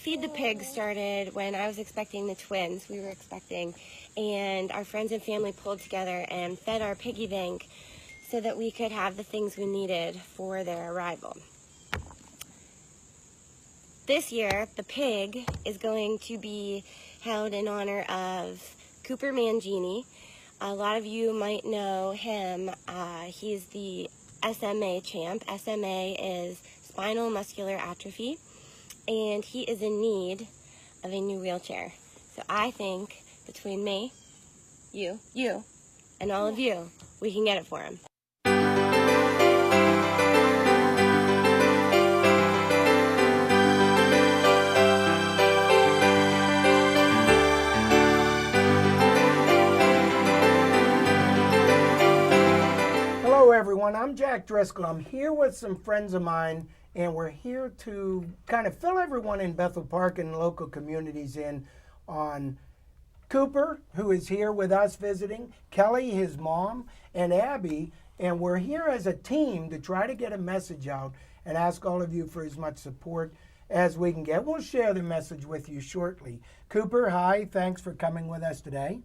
Feed the Pig started when I was expecting the twins. We were expecting, and our friends and family pulled together and fed our piggy bank so that we could have the things we needed for their arrival. This year, the pig is going to be held in honor of Cooper Mangini. A lot of you might know him. He's the SMA champ. SMA is spinal muscular atrophy, and he is in need of a new wheelchair. So I think between me, you, and all of you, we can get it for him. Hello everyone, I'm Jack Driscoll. I'm here with some friends of mine, and we're here to kind of fill everyone in Bethel Park and local communities in on Cooper, who is here with us visiting, Kelly, his mom, and Abby, and we're here as a team to try to get a message out and ask all of you for as much support as we can get. We'll share the message with you shortly. Cooper, hi, thanks for coming with us today.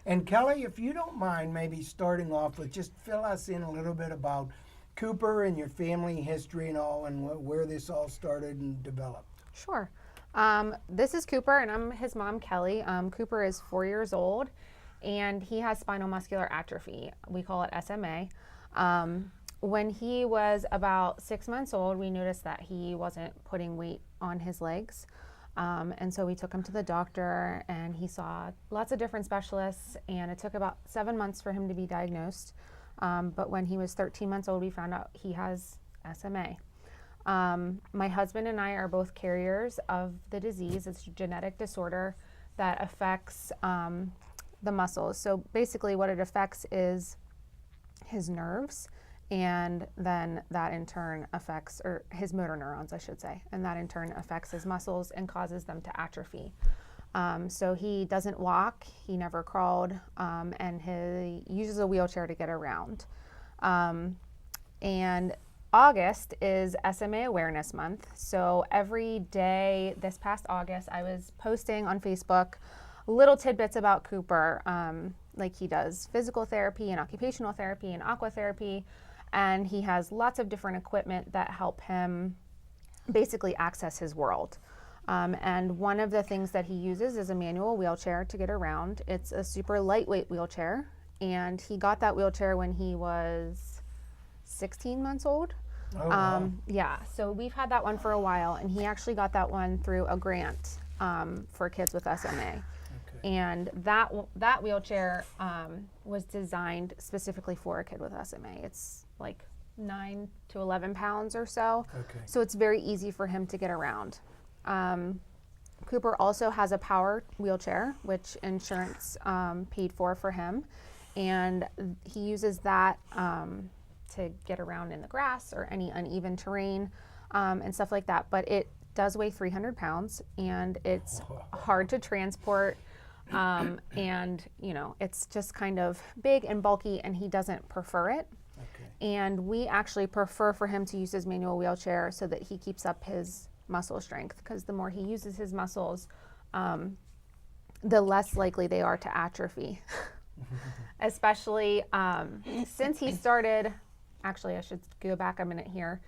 And Kelly, if you don't mind maybe starting off with just fill us in a little bit about Cooper and your family history and all, and where this all started and developed. Sure. This is Cooper, and I'm his mom, Kelly. Cooper is 4 years old, and he has spinal muscular atrophy. We call it SMA. When he was about 6 months old, we noticed that he wasn't putting weight on his legs. And so we took him to the doctor, and he saw lots of different specialists, and it took about 7 months for him to be diagnosed. But when he was 13 months old, we found out he has SMA. My husband and I are both carriers of the disease. It's a genetic disorder that affects the muscles. So basically what it affects is his nerves, and then that in turn affects, or his motor neurons, I should say, and that in turn affects his muscles and causes them to atrophy. So he doesn't walk, he never crawled, and he uses a wheelchair to get around. And August is SMA Awareness Month. So every day this past August, I was posting on Facebook little tidbits about Cooper, like he does physical therapy and occupational therapy and aqua therapy. And he has lots of different equipment that help him basically access his world. And one of the things that he uses is a manual wheelchair to get around. It's a super lightweight wheelchair, and he got that wheelchair when he was 16 months old. Oh, wow. Yeah, so we've had that one for a while, and he actually got that one through a grant for kids with SMA. And that wheelchair was designed specifically for a kid with SMA. It's like 9 to 11 pounds or so. Okay. So it's very easy for him to get around. Cooper also has a power wheelchair, which insurance paid for him. And he uses that to get around in the grass or any uneven terrain and stuff like that. But it does weigh 300 pounds, and it's hard to transport. And you know, it's just kind of big and bulky, and he doesn't prefer it. Okay. And we actually prefer for him to use his manual wheelchair so that he keeps up his muscle strength, because the more he uses his muscles, the less likely they are to atrophy. Especially since he started, actually I should go back a minute here,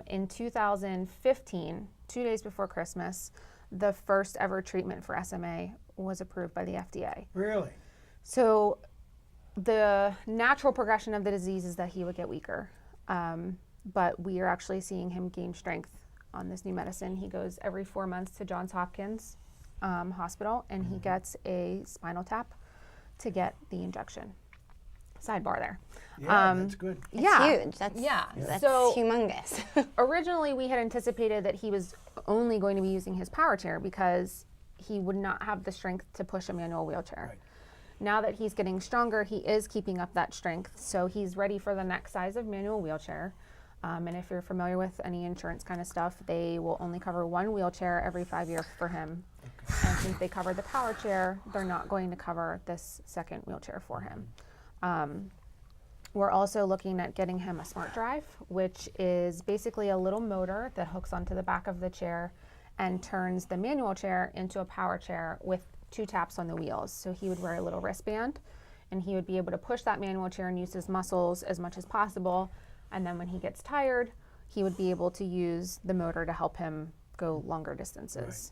in 2015, 2 days before Christmas, the first ever treatment for SMA was approved by the FDA. Really? So the natural progression of the disease is that he would get weaker. But we are actually seeing him gain strength on this new medicine. He goes every 4 months to Johns Hopkins Hospital, and he gets a spinal tap to get the injection. Sidebar there. Yeah, that's good. It's huge. That's So humongous. originally we had anticipated that he was only going to be using his power chair because he would not have the strength to push a manual wheelchair. Right. Now that he's getting stronger, he is keeping up that strength, so he's ready for the next size of manual wheelchair. And if you're familiar with any insurance kind of stuff, they will only cover one wheelchair every 5 years for him. Okay. And since they covered the power chair, they're not going to cover this second wheelchair for him. We're also looking at getting him a smart drive, which is basically a little motor that hooks onto the back of the chair and turns the manual chair into a power chair with 2 taps on the wheels. So he would wear a little wristband and he would be able to push that manual chair and use his muscles as much as possible. And then when he gets tired, he would be able to use the motor to help him go longer distances.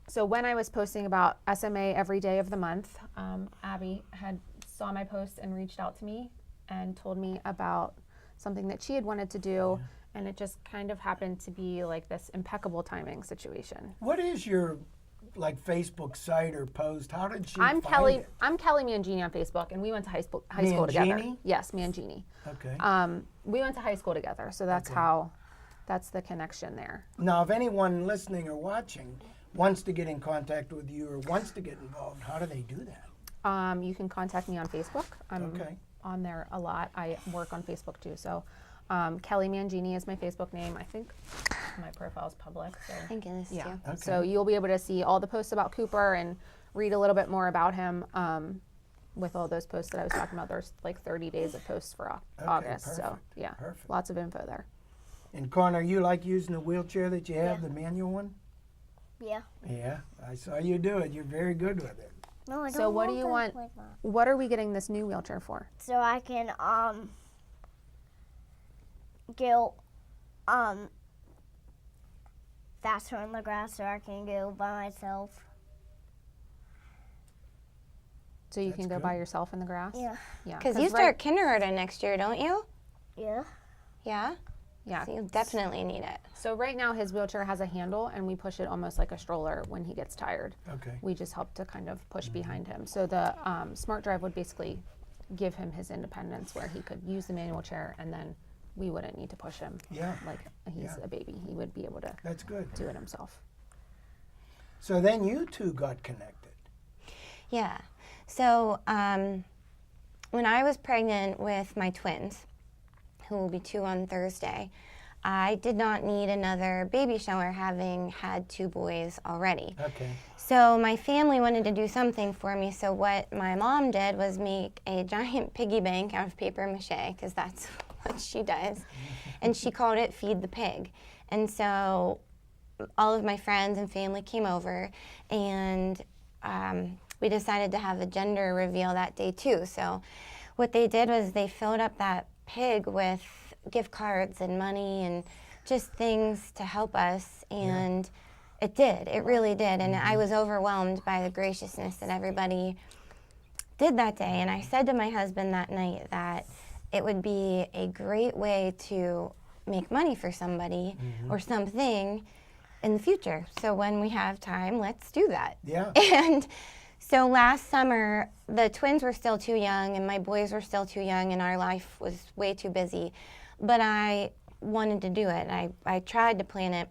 So when I was posting about SMA every day of the month, Abby had saw my post and reached out to me and told me about something that she had wanted to do, and it just kind of happened to be like this impeccable timing situation. What is your like Facebook site or post? How did she I'm find Kelly. it? I'm Kelly Mangini on Facebook, and we went to high school together. Mangini? Yes, Mangini. Okay. We went to high school together, so that's that's the connection there. Now, if anyone listening or watching wants to get in contact with you or wants to get involved, how do they do that? You can contact me on Facebook. I'm Okay. on there a lot. I work on Facebook too. So Kelly Mangini is my Facebook name. I think my profile is public. So I think it is yeah. too. Okay. So you'll be able to see all the posts about Cooper and read a little bit more about him with all those posts that I was talking about. There's like 30 days of posts for August. So perfect. yeah, Perfect. lots of info there. And Connor, you like using the wheelchair that you have, the manual one? Yeah. Yeah, I saw you do it. You're very good with it. No, I don't So what do you them want? like that. What are we getting this new wheelchair for? So I can go faster on the grass, so I can go by myself. So you That's can go good. by yourself in the grass? Yeah. Yeah. Because you start kindergarten next year, don't you? Yeah. Yeah? Yeah. So you definitely need it. So right now his wheelchair has a handle and we push it almost like a stroller when he gets tired. Okay. We just help to kind of push behind him. So the smart drive would basically give him his independence where he could use the manual chair and then we wouldn't need to push him Yeah, like he's Yeah. a baby. He would be able to that's good. do it himself. So then you two got connected. Yeah. So when I was pregnant with my twins, who will be 2 on Thursday, I did not need another baby shower having had 2 boys already. Okay. So my family wanted to do something for me, so what my mom did was make a giant piggy bank out of paper mache, because that's what she does, and she called it Feed the Pig. And so all of my friends and family came over, and we decided to have a gender reveal that day too. So what they did was they filled up that pig with gift cards and money and just things to help us, and it really did, and I was overwhelmed by the graciousness that everybody did that day. And I said to my husband that night that it would be a great way to make money for somebody or something in the future. So when we have time, let's do that. Yeah. And so last summer, the twins were still too young and my boys were still too young and our life was way too busy. But I wanted to do it. I tried to plan it.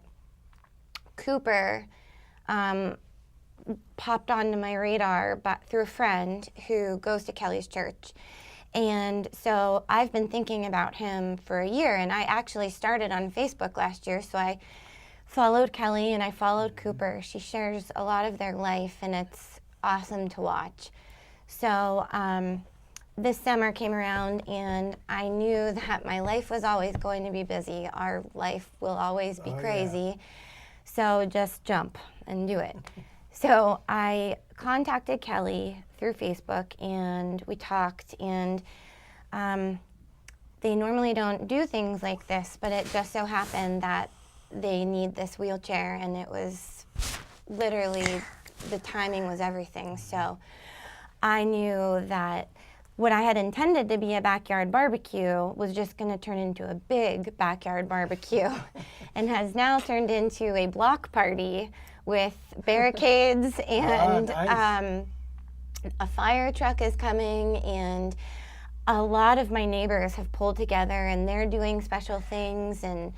Cooper popped onto my radar through a friend who goes to Kelly's church. And so I've been thinking about him for a year, and I actually started on Facebook last year, so I followed Kelly and I followed Cooper. She shares a lot of their life, and it's awesome to watch. So this summer came around, and I knew that my life was always going to be busy. Our life will always be crazy. So just jump and do it. So I contacted Kelly through Facebook, and we talked, and they normally don't do things like this, but it just so happened that they need this wheelchair, and it was literally, the timing was everything. So I knew that what I had intended to be a backyard barbecue was just going to turn into a big backyard barbecue and has now turned into a block party with barricades and nice. A fire truck is coming, and a lot of my neighbors have pulled together and they're doing special things. And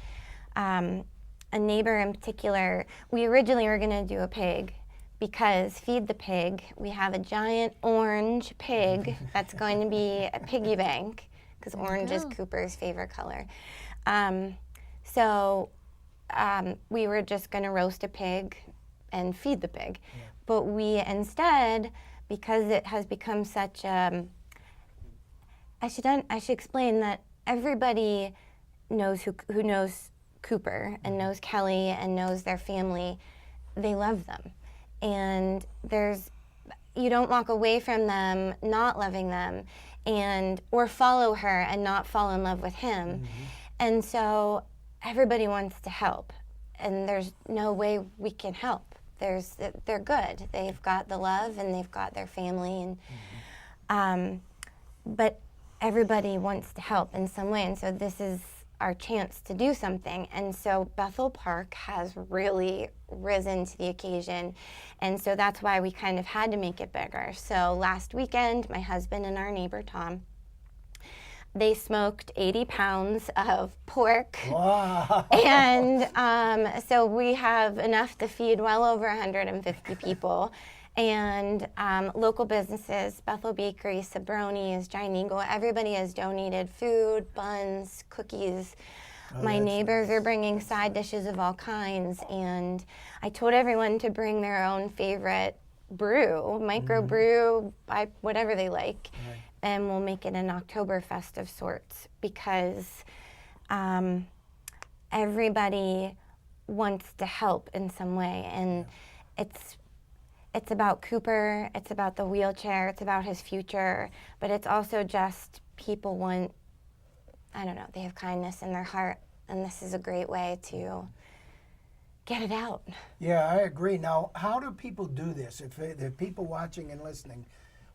a neighbor in particular, we originally were going to do a pig, because Feed the Pig, we have a giant orange pig that's going to be a piggy bank, because orange is Cooper's favorite color. So we were just going to roast a pig and feed the pig. But we instead, because it has become such I should explain that everybody knows who knows Cooper and knows Kelly and knows their family. They love them, and you don't walk away from them not loving them, or follow her and not fall in love with him. And so everybody wants to help, and there's no way we can help. They're good. They've got the love and they've got their family, and but everybody wants to help in some way, and so this is our chance to do something. And so Bethel Park has really risen to the occasion, and so that's why we kind of had to make it bigger. So last weekend, my husband and our neighbor Tom, they smoked 80 pounds of pork. Wow. And so we have enough to feed well over 150 people. And local businesses, Bethel Bakery, Sabroni's, Giant Eagle, everybody has donated food, buns, cookies. My neighbors are bringing side dishes of all kinds. And I told everyone to bring their own favorite brew, microbrew, whatever they like. Right. And we'll make it an Oktoberfest of sorts, because everybody wants to help in some way. And it's about Cooper, it's about the wheelchair, it's about his future, but it's also just people want, I don't know, they have kindness in their heart, and this is a great way to get it out. Yeah, I agree. Now, how do people do this? If people watching and listening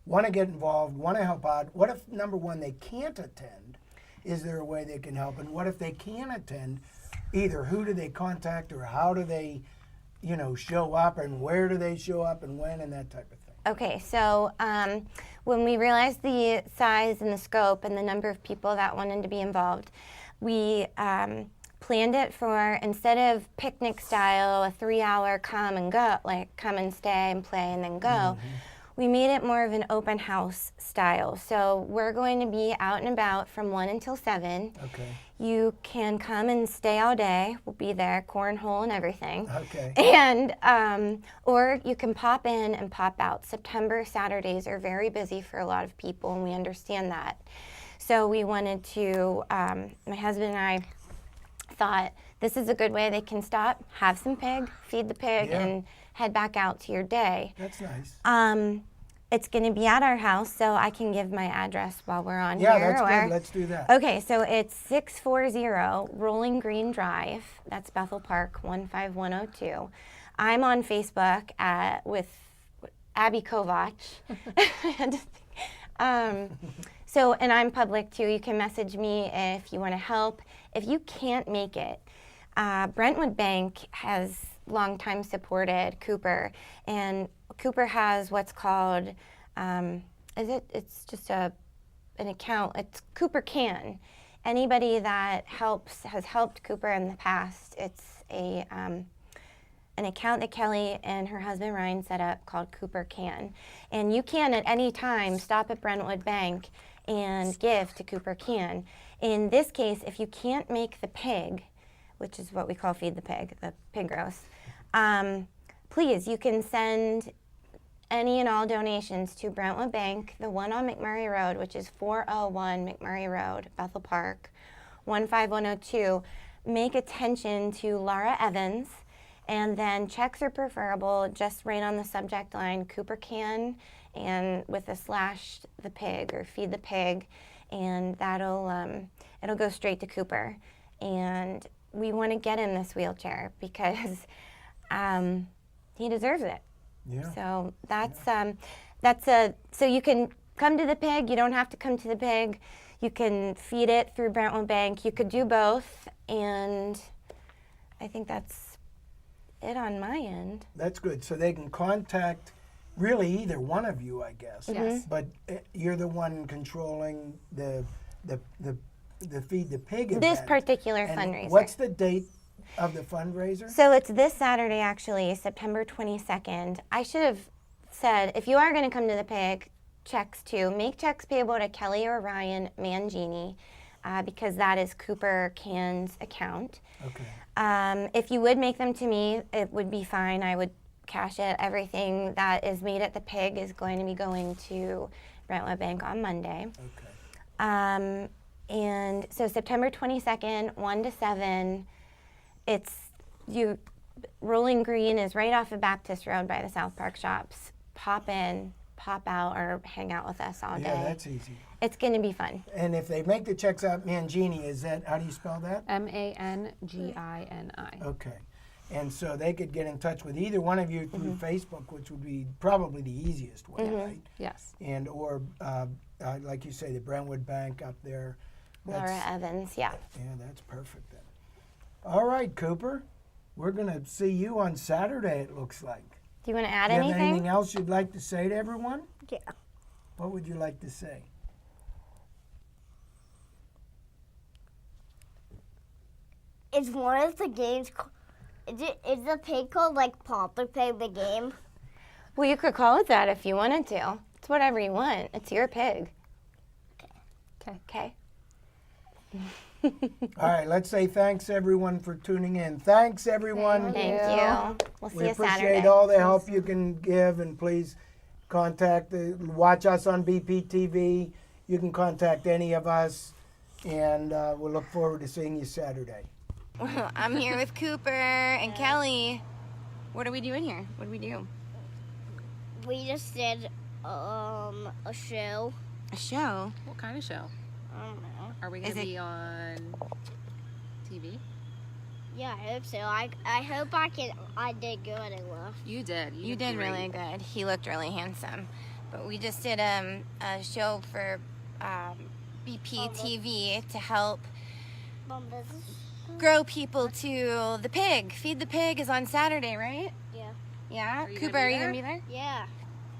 want to get involved, want to help out, what if, number one, they can't attend? Is there a way they can help? And what if they can attend? Either who do they contact, or how do they, show up, and where do they show up, and when, and that type of thing? Okay, so when we realized the size and the scope and the number of people that wanted to be involved, we planned it for, instead of picnic style, a 3-hour come and go, like come and stay and play and then go, we made it more of an open house style. So we're going to be out and about from 1 until 7. Okay. You can come and stay all day. We'll be there, cornhole and everything. Okay. And or you can pop in and pop out. September Saturdays are very busy for a lot of people, and we understand that. So we wanted to, my husband and I thought, this is a good way they can stop, have some pig, feed the pig, Yeah. and head back out to your day. That's nice. It's going to be at our house, so I can give my address while we're on Yeah, here. that's good. Let's do that. Okay, so it's 640 Rolling Green Drive. That's Bethel Park, 15102. I'm on Facebook with Abby Kovach. And I'm public too. You can message me if you want to help. If you can't make it, Brentwood Bank has long time supported Cooper, and Cooper has what's called, it's just an account, it's Cooper Can. Anybody that has helped Cooper in the past, it's an account that Kelly and her husband Ryan set up called Cooper Can. And you can at any time stop at Brentwood Bank and give to Cooper Can. In this case, if you can't make the pig, which is what we call feed the pig roast, please, you can send any and all donations to Brentwood Bank, the one on McMurray Road, which is 401 McMurray Road, Bethel Park, 15102. Make attention to Laura Evans, and then checks are preferable. Just write on the subject line Cooper Can, and with a / the pig, or feed the pig, and it'll go straight to Cooper. And we want to get him this wheelchair because he deserves it. Yeah. So so you can come to the pig. You don't have to come to the pig. You can feed it through Brentwood Bank. You could do both, and I think that's it on my end. That's good. So they can contact really either one of you, I guess. Yes. But you're the one controlling the Feed the Pig event. This particular And fundraiser. What's the date of the fundraiser? So it's this Saturday, actually, September 22nd. I should have said, if you are going to come to the pig, make checks payable to Kelly or Ryan Mangini, because that is Cooper Can's account. Okay. If you would make them to me, it would be fine. I would cash it. Everything that is made at the pig is going to be going to Brentwood Bank on Monday. Okay. And so September 22nd, 1 to 7, Rolling Green is right off of Baptist Road by the South Park shops. Pop in, pop out, or hang out with us all day. Yeah, that's easy. It's going to be fun. And if they make the checks out Mangini, is that, how do you spell that? Mangini. Okay. And so they could get in touch with either one of you through Facebook, which would be probably the easiest way, right? Yes. And or, like you say, the Brentwood Bank up there. Laura Evans, yeah. Yeah, that's perfect then. All right, Cooper. We're going to see you on Saturday, it looks like. Do you want to add Do you have anything? anything else you'd like to say to everyone? Yeah. What would you like to say? Is one of the games, is the pig called like Papa Pig the game? Well, you could call it that if you wanted to. It's whatever you want. It's your pig. Okay. Okay? All right, let's say thanks everyone for tuning in. Thanks everyone. Thank you. We'll see We you appreciate Saturday. all the help you can give, and please watch us on BPTV. You can contact any of us, and we'll look forward to seeing you Saturday. I'm here with Cooper and Kelly. What are we doing here? What do we do? We just did a show. A show. What kind of show? I don't know. Are we going Is to it- be on TV? Yeah, I hope so. I hope I did good at work. You did. You did great. really good. He looked really handsome. But we just did a show for BPTV to help Mom, this is grow people to the pig. Feed the Pig is on Saturday, right? yeah. Yeah. Are you Cooper, gonna are be you gonna there? be there? Yeah.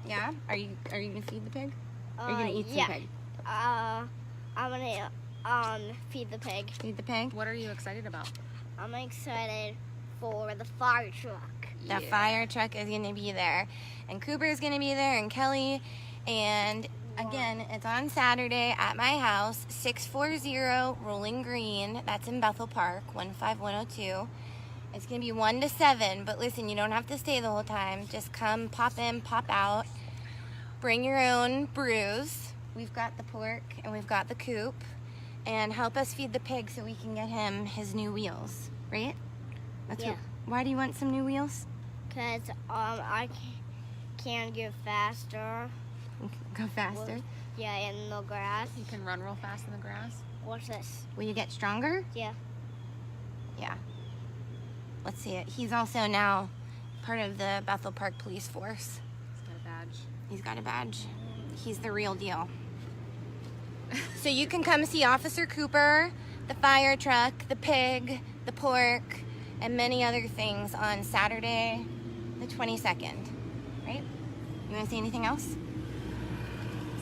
Yeah. Are you gonna feed the pig? Or are you gonna eat some yeah. pig? I'm gonna feed the pig. Feed the pig. What are you excited about? I'm excited for the fire truck. The fire truck is gonna be there, and Cooper is gonna be there, and Kelly, and again, it's on Saturday at my house, 640 Rolling Green. That's in Bethel Park, 15102. It's gonna be 1 to 7, but listen, you don't have to stay the whole time. Just come, pop in, pop out. Bring your own brews. We've got the pork and we've got the coop, and help us feed the pig so we can get him his new wheels, right? That's Yeah. Why do you want some new wheels? Cause I can go faster. Go faster. Yeah, in the grass. You can run real fast in the grass. What's this? Will you get stronger? Yeah. Yeah. Let's see it. He's also now part of the Bethel Park Police Force. He's got a badge. He's got a badge. He's the real deal. So you can come see Officer Cooper, the fire truck, the pig, the pork, and many other things on Saturday, the 22nd. Right? You want to say anything else?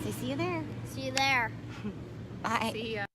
Say see you there. See you there. Bye. See ya.